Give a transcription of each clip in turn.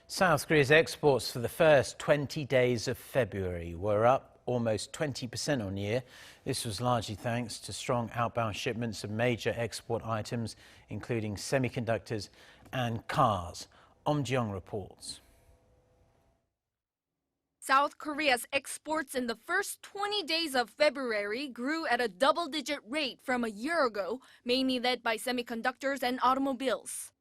South Korea's exports for the first 20 days of February were up almost 20% on year. This was largely thanks to strong outbound shipments of major export items, including semiconductors and cars. Eum Ji-young reports. South Korea's exports in the first 20 days of February grew at a double-digit rate from a year ago, mainly led by semiconductors and automobiles.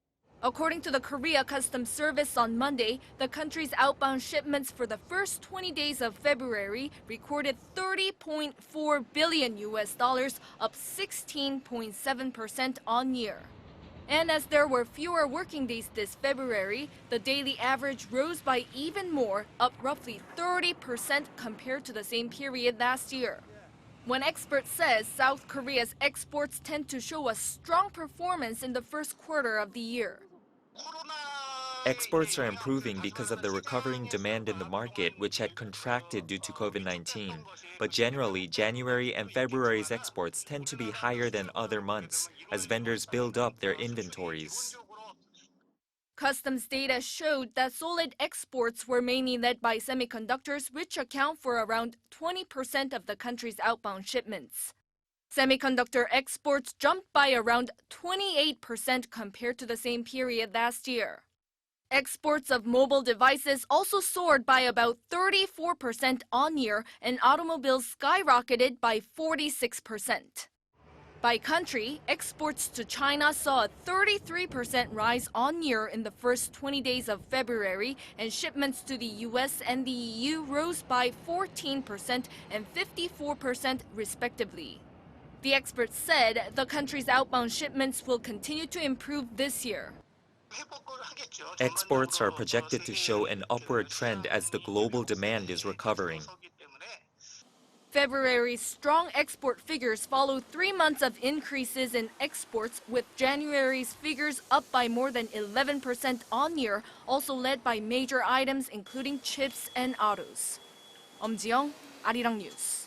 According to the Korea Customs Service on Monday, the country's outbound shipments for the first 20 days of February recorded $30.4 billion, up 16.7% on year. And as there were fewer working days this February, the daily average rose by even more, up roughly 30% compared to the same period last year. One expert says South Korea's exports tend to show a strong performance in the first quarter of the year. Exports are improving because of the recovering demand in the market, which had contracted due to COVID-19. But generally, January and February's exports tend to be higher than other months, as vendors build up their inventories. Customs data showed that solid exports were mainly led by semiconductors, which account for around 20% of the country's outbound shipments. Semiconductor exports jumped by around 28% compared to the same period last year. Exports of mobile devices also soared by about 34% on year, and automobiles skyrocketed by 46%. By country, exports to China saw a 33% rise on year in the first 20 days of February, and shipments to the US and the EU rose by 14% and 54% respectively. The experts said the country's outbound shipments will continue to improve this year. Exports are projected to show an upward trend as the global demand is recovering. February's strong export figures follow 3 months of increases in exports, with January's figures up by more than 11% on year, also led by major items including chips and autos. Eum Ji-young, Arirang News.